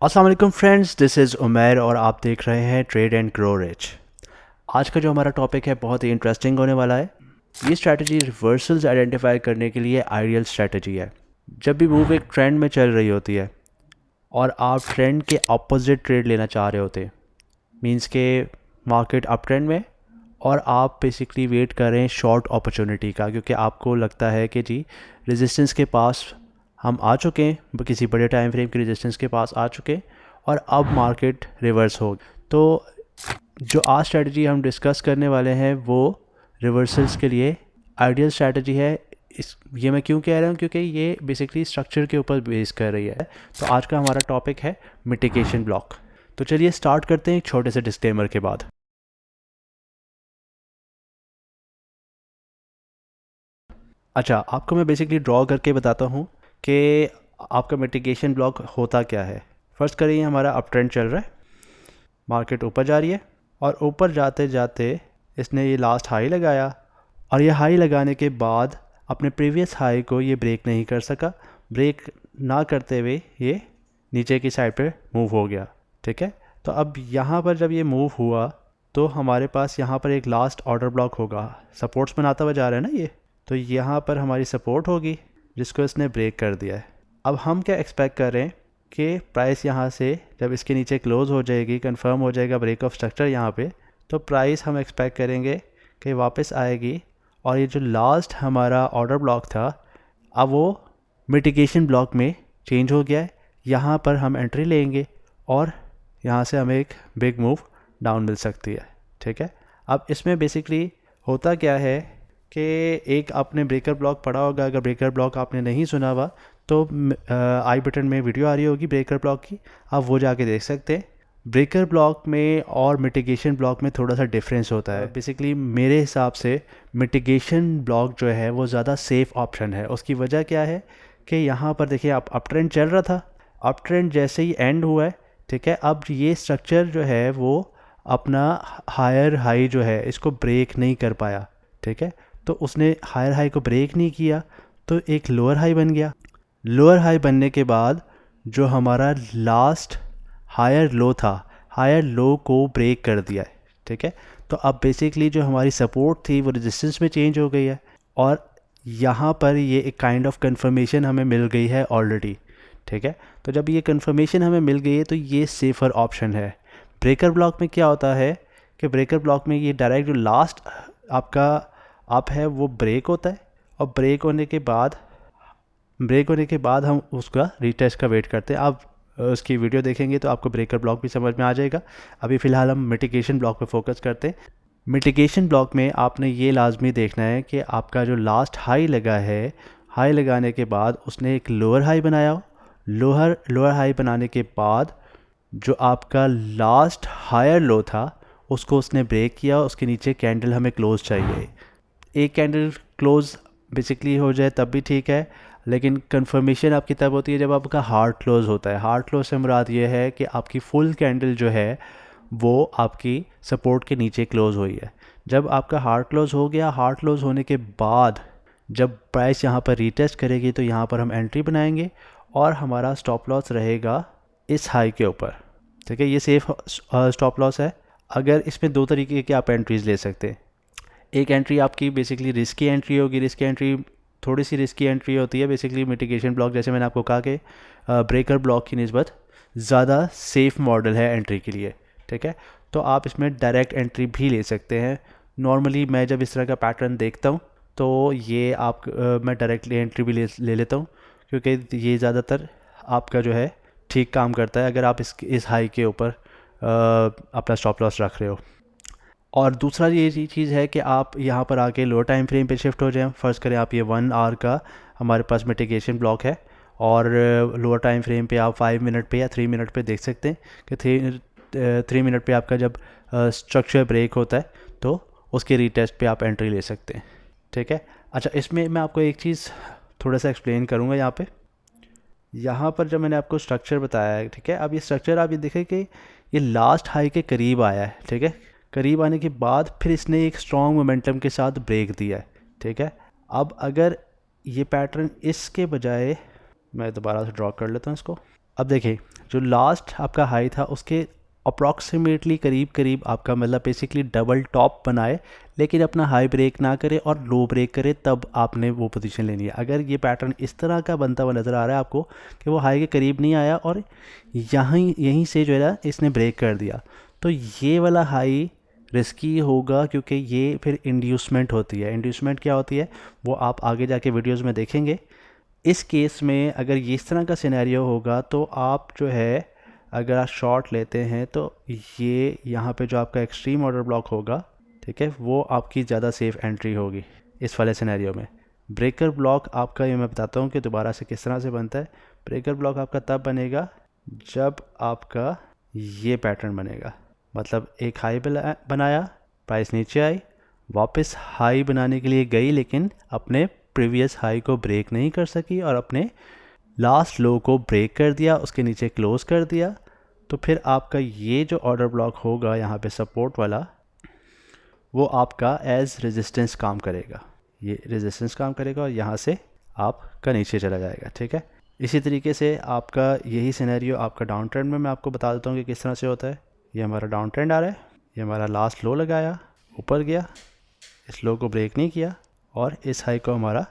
अस्सलाम वालेकुम friends, this is Umair और आप देख रहे हैं ट्रेड एंड ग्रो रिच। आज का जो हमारा टॉपिक है बहुत ही इंटरेस्टिंग होने वाला है। ये स्ट्रैटेजी रिवर्सल्स आइडेंटिफाई करने के लिए आइडियल स्ट्रैटेजी है। जब भी मूव एक ट्रेंड में चल रही होती है और आप ट्रेंड के अपोजिट ट्रेड लेना चाह रहे होते हैं, मींस के मार्केट अप ट्रेंड में और आप बेसिकली वेट कर रहे हैं शॉर्ट अपॉर्चुनिटी का, क्योंकि आपको लगता है कि जी रेजिस्टेंस के पास हम आ चुके हैं, किसी बड़े टाइम फ्रेम के रेजिस्टेंस के पास आ चुके हैं और अब मार्केट रिवर्स हो। तो जो आज स्ट्रैटेजी हम डिस्कस करने वाले हैं वो रिवर्सल्स के लिए आइडियल स्ट्रैटेजी है। ये मैं क्यों कह रहा हूँ, क्योंकि ये बेसिकली स्ट्रक्चर के ऊपर बेस कर रही है। तो आज का हमारा टॉपिक है मिटिगेशन ब्लॉक। तो चलिए स्टार्ट करते हैं एक छोटे से डिस्क्लेमर के बाद। अच्छा, आपको मैं बेसिकली ड्रॉ करके बताता हूँ कि आपका मिटिगेशन ब्लॉक होता क्या है। फर्स्ट करिए, हमारा अप ट्रेंड चल रहा है, मार्केट ऊपर जा रही है और ऊपर जाते जाते इसने ये लास्ट हाई लगाया और ये हाई लगाने के बाद अपने प्रीवियस हाई को ये ब्रेक नहीं कर सका। ब्रेक ना करते हुए ये नीचे की साइड पे मूव हो गया। ठीक है, तो अब यहाँ पर जब ये मूव हुआ तो हमारे पास यहाँ पर एक लास्ट ऑर्डर ब्लॉक होगा। सपोर्ट्स बनाता हुआ जा रहा है ना ये, तो यहाँ पर हमारी सपोर्ट होगी जिसको इसने ब्रेक कर दिया है। अब हम क्या एक्सपेक्ट कर रहे हैं कि प्राइस यहाँ से जब इसके नीचे क्लोज हो जाएगी, कंफर्म हो जाएगा ब्रेक ऑफ स्ट्रक्चर यहाँ पे, तो प्राइस हम एक्सपेक्ट करेंगे कि वापस आएगी और ये जो लास्ट हमारा ऑर्डर ब्लॉक था अब वो मिटिगेशन ब्लॉक में चेंज हो गया है। यहाँ पर हम एंट्री लेंगे और यहाँ से हमें एक बिग मूव डाउन मिल सकती है। ठीक है, अब इसमें बेसिकली होता क्या है कि एक आपने ब्रेकर ब्लॉक पढ़ा होगा। अगर ब्रेकर ब्लॉक आपने नहीं सुना हुआ तो आई बटन में वीडियो आ रही होगी ब्रेकर ब्लॉक की, आप वो जाके देख सकते हैं। ब्रेकर ब्लॉक में और मिटिगेशन ब्लॉक में थोड़ा सा डिफरेंस होता है। बेसिकली मेरे हिसाब से मिटिगेशन ब्लॉक जो है वो ज़्यादा सेफ ऑप्शन है। उसकी वजह क्या है कि यहाँ पर देखिए, आप अप ट्रेंड चल रहा था, अप ट्रेंड जैसे ही एंड हुआ है, ठीक है, अब ये स्ट्रक्चर जो है वो अपना हायर हाई जो है इसको ब्रेक नहीं कर पाया। ठीक है, तो उसने हायर हाई को ब्रेक नहीं किया तो एक लोअर हाई बन गया। लोअर हाई बनने के बाद जो हमारा लास्ट हायर लो था, हायर लो को ब्रेक कर दिया है। ठीक है, तो अब बेसिकली जो हमारी सपोर्ट थी वो रेजिस्टेंस में चेंज हो गई है और यहाँ पर ये एक काइंड ऑफ कंफर्मेशन हमें मिल गई है ऑलरेडी। ठीक है, तो जब ये कंफर्मेशन हमें मिल गई है तो ये सेफ़र ऑप्शन है। ब्रेकर ब्लॉक में क्या होता है कि ब्रेकर ब्लॉक में ये डायरेक्ट जो लास्ट आपका अप है वो ब्रेक होता है और ब्रेक होने के बाद हम उसका रीटेस्ट का वेट करते हैं। आप उसकी वीडियो देखेंगे तो आपको ब्रेकर ब्लॉक भी समझ में आ जाएगा। अभी फ़िलहाल हम मिटिगेशन ब्लॉक पे फोकस करते हैं। मिटिगेशन ब्लॉक में आपने ये लाजमी देखना है कि आपका जो लास्ट हाई लगा है, हाई लगाने के बाद उसने एक लोअर हाई बनाया हो। लोअर हाई बनाने के बाद जो आपका लास्ट हायर लो था उसको उसने ब्रेक किया, उसके नीचे कैंडल हमें क्लोज चाहिए। एक कैंडल क्लोज बेसिकली हो जाए तब भी ठीक है, लेकिन कंफर्मेशन आपकी तब होती है जब आपका हार्ड क्लोज होता है। हार्ड क्लोज से मुराद ये है कि आपकी फुल कैंडल जो है वो आपकी सपोर्ट के नीचे क्लोज हुई है। जब आपका हार्ड क्लोज हो गया, हार्ड क्लोज होने के बाद जब प्राइस यहाँ पर रीटेस्ट करेगी तो यहाँ पर हम एंट्री बनाएंगे और हमारा स्टॉप लॉस रहेगा इस हाई के ऊपर। ठीक है, ये सेफ स्टॉप लॉस है। अगर इसमें दो तरीके की आप एंट्रीज़ ले सकते हैं। एक एंट्री आपकी बेसिकली रिस्की एंट्री होगी। रिस्की एंट्री थोड़ी सी रिस्की एंट्री होती है। बेसिकली मिटिगेशन ब्लॉक, जैसे मैंने आपको कहा कि ब्रेकर ब्लॉक की निस्बत ज़्यादा सेफ मॉडल है एंट्री के लिए। ठीक है, तो आप इसमें डायरेक्ट एंट्री भी ले सकते हैं। नॉर्मली मैं जब इस तरह का पैटर्न देखता हूँ तो ये मैं डायरेक्टली एंट्री भी ले लेता हूँ, क्योंकि ये ज़्यादातर आपका जो है ठीक काम करता है अगर आप इस हाई के ऊपर अपना स्टॉप लॉस रख रहे हो। और दूसरा ये चीज़ है कि आप यहाँ पर आके लोअर टाइम फ्रेम पे शिफ्ट हो जाएं। फ़र्ज़ करें आप ये 1 आवर का हमारे पास मिटिगेशन ब्लॉक है और लोअर टाइम फ्रेम पे आप 5 मिनट पे या 3 मिनट पे देख सकते हैं कि 3 मिनट पे आपका जब स्ट्रक्चर ब्रेक होता है तो उसके रीटेस्ट पे आप एंट्री ले सकते हैं। ठीक है, अच्छा, इसमें मैं आपको एक चीज़ थोड़ा सा एक्सप्लेन करूँगा। यहाँ पर जब मैंने आपको स्ट्रक्चर बताया है, ठीक है, अब ये स्ट्रक्चर आप ये देखें कि ये लास्ट हाई के करीब आया है। ठीक है, करीब आने के बाद फिर इसने एक स्ट्रॉन्ग मोमेंटम के साथ ब्रेक दिया है। ठीक है। अब अगर ये पैटर्न इसके बजाय, मैं दोबारा से ड्रॉ कर लेता हूँ इसको। अब देखिए जो लास्ट आपका हाई था उसके अप्रॉक्सीमेटली करीब करीब आपका मतलब बेसिकली डबल टॉप बनाए, लेकिन अपना हाई ब्रेक ना करे और लो ब्रेक करे, तब आपने वो पोजीशन लेनी है। अगर ये पैटर्न इस तरह का बनता हुआ नज़र आ रहा है आपको कि वो हाई के करीब नहीं आया और यहीं से जो है ना इसने ब्रेक कर दिया, तो ये वाला हाई रिस्की होगा, क्योंकि ये फिर इंड्यूसमेंट होती है। इंड्यूसमेंट क्या होती है वो आप आगे जाके वीडियोस में देखेंगे। इस केस में अगर ये इस तरह का सिनेरियो होगा तो आप जो है अगर आप शॉर्ट लेते हैं तो ये यहाँ पे जो आपका एक्सट्रीम ऑर्डर ब्लॉक होगा, ठीक है, वो आपकी ज़्यादा सेफ़ एंट्री होगी इस वाले सिनेरियो में। ब्रेकर ब्लॉक आपका, ये मैं बताता हूँ कि दोबारा से किस तरह से बनता है। ब्रेकर ब्लॉक आपका तब बनेगा जब आपका ये पैटर्न बनेगा, मतलब एक हाई बनाया, प्राइस नीचे आई, वापस हाई बनाने के लिए गई, लेकिन अपने प्रीवियस हाई को ब्रेक नहीं कर सकी और अपने लास्ट लो को ब्रेक कर दिया, उसके नीचे क्लोज कर दिया। तो फिर आपका ये जो ऑर्डर ब्लॉक होगा यहाँ पे सपोर्ट वाला, वो आपका एज रेजिस्टेंस काम करेगा, ये रेजिस्टेंस काम करेगा और यहाँ से आपका नीचे चला जाएगा, ठीक है। इसी तरीके से आपका यही सिनेरियो आपका डाउन ट्रेंड में मैं आपको बता देता हूँ कि किस तरह से होता है। ये हमारा डाउन ट्रेंड आ रहा है, ये हमारा लास्ट लो लगाया, ऊपर गया, इस लो को ब्रेक नहीं किया और इस हाई को हमारा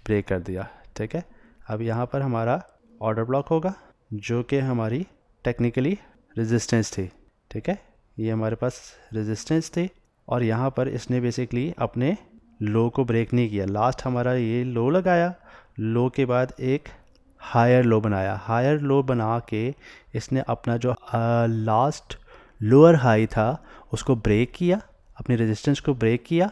ब्रेक कर दिया, ठीक है। अब यहाँ पर हमारा ऑर्डर ब्लॉक होगा जो कि हमारी टेक्निकली रेजिस्टेंस थी, ठीक है। ये हमारे पास रेजिस्टेंस थी और यहाँ पर इसने बेसिकली अपने लो को ब्रेक नहीं किया। लास्ट हमारा ये लो लगाया, लो के बाद एक हायर लो बनाया, हायर लो बना के इसने अपना जो लास्ट लोअर हाई था उसको ब्रेक किया, अपनी रेजिस्टेंस को ब्रेक किया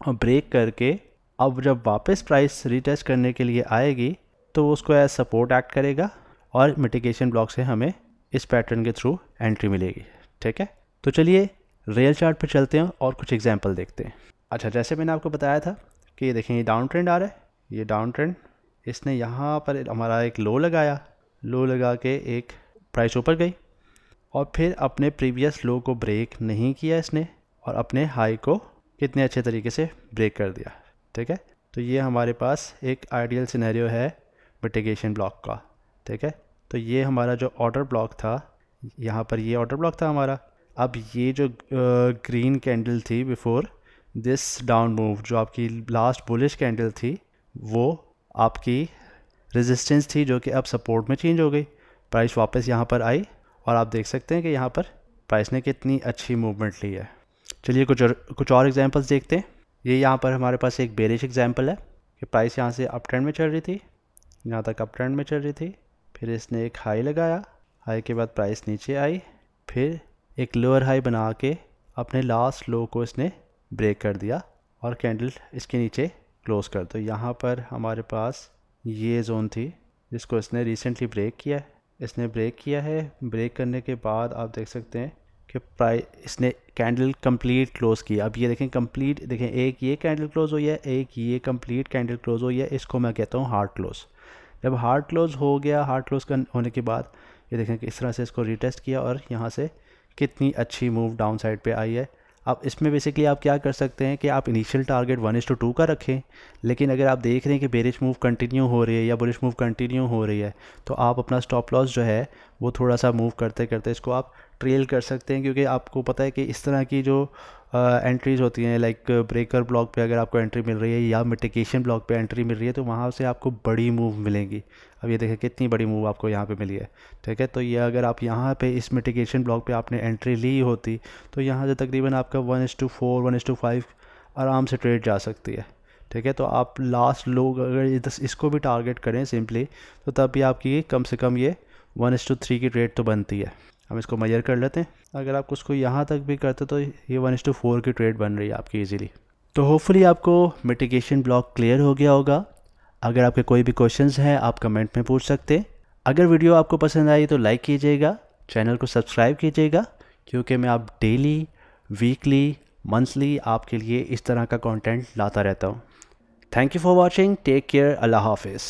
और ब्रेक करके अब जब वापस प्राइस रीटेस्ट करने के लिए आएगी तो वो उसको एज सपोर्ट एक्ट करेगा और मिटिगेशन ब्लॉक से हमें इस पैटर्न के थ्रू एंट्री मिलेगी, ठीक है। तो चलिए रियल चार्ट पे चलते हैं और कुछ एग्जांपल देखते हैं। अच्छा, जैसे मैंने आपको बताया था कि ये देखें, ये डाउन ट्रेंड आ रहा है, ये डाउन ट्रेंड, इसने यहाँ पर हमारा एक लो लगाया, लो लगा के एक प्राइस ऊपर गई और फिर अपने प्रीवियस लो को ब्रेक नहीं किया इसने और अपने हाई को कितने अच्छे तरीके से ब्रेक कर दिया, ठीक है। तो ये हमारे पास एक आइडियल सिनेरियो है मिटिगेशन ब्लॉक का, ठीक है। तो ये हमारा जो ऑर्डर ब्लॉक था, यहाँ पर ये ऑर्डर ब्लॉक था हमारा। अब ये जो ग्रीन कैंडल थी बिफोर दिस डाउन मूव, जो आपकी लास्ट बुलिश कैंडल थी, वो आपकी रेजिस्टेंस थी जो कि अब सपोर्ट में चेंज हो गई। प्राइस वापस यहाँ पर आई और आप देख सकते हैं कि यहाँ पर प्राइस ने कितनी अच्छी मूवमेंट ली है। चलिए कुछ और एग्जांपल्स देखते हैं। ये यहाँ पर हमारे पास एक बेरिश एग्जांपल है कि प्राइस यहाँ से अप ट्रेंड में चल रही थी, यहाँ तक अप ट्रेंड में चल रही थी, फिर इसने एक हाई लगाया, हाई के बाद प्राइस नीचे आई, फिर एक लोअर हाई बना के अपने लास्ट लो को इसने ब्रेक कर दिया और कैंडल इसके नीचे क्लोज कर। तो यहाँ पर हमारे पास ये जोन थी जिसको इसने रिसेंटली ब्रेक किया है, इसने ब्रेक किया है। ब्रेक करने के बाद आप देख सकते हैं कि प्राइस इसने कैंडल कंप्लीट क्लोज किया। अब ये देखें कंप्लीट, देखें एक ये कैंडल क्लोज हुई है, एक ये कंप्लीट कैंडल क्लोज हुई है, इसको मैं कहता हूँ हार्ड क्लोज। जब हार्ड क्लोज हो गया, हार्ड क्लोज होने के बाद ये देखें कि इस तरह से इसको रीटेस्ट किया और यहाँ से कितनी अच्छी मूव डाउन साइड पे आई है। अब इसमें बेसिकली आप क्या कर सकते हैं कि आप इनिशियल टारगेट 1:2 का रखें, लेकिन अगर आप देख रहे हैं कि बेरिश मूव कंटिन्यू हो रही है या बुलिश मूव कंटिन्यू हो रही है तो आप अपना स्टॉप लॉस जो है वो थोड़ा सा मूव करते करते इसको आप ट्रेल कर सकते हैं, क्योंकि आपको पता है कि इस तरह की जो एंट्रीज़ होती हैं, लाइक ब्रेकर ब्लॉक पे अगर आपको एंट्री मिल रही है या मिटिगेशन ब्लॉक पे एंट्री मिल रही है तो वहाँ से आपको बड़ी मूव मिलेंगी। अब ये देखें कितनी बड़ी मूव आपको यहाँ पे मिली है, ठीक है। तो ये अगर आप यहाँ पे इस मिटिगेशन ब्लॉक पे आपने एंट्री ली होती तो यहाँ से तकरीबन आपका 1:4 1:5 आराम से ट्रेड जा सकती है, ठीक है। तो आप लास्ट लोग अगर इसको भी टारगेट करें सिंपली तो तब भी आपकी कम से कम ये 1:3 की ट्रेड तो बनती है। हम इसको मेजर कर लेते हैं। अगर आप उसको यहाँ तक भी करते तो ये 1:4 की ट्रेड बन रही है आपकी इजीली। तो होपफुली आपको मिटिगेशन ब्लॉक क्लियर हो गया होगा। अगर आपके कोई भी क्वेश्चंस हैं आप कमेंट में पूछ सकते हैं। अगर वीडियो आपको पसंद आई तो लाइक कीजिएगा, चैनल को सब्सक्राइब कीजिएगा, क्योंकि मैं आप डेली, वीकली, मंथली आपके लिए इस तरह का कंटेंट लाता रहता हूँ। Thank you for watching, take care, अल्लाह हाफिज़।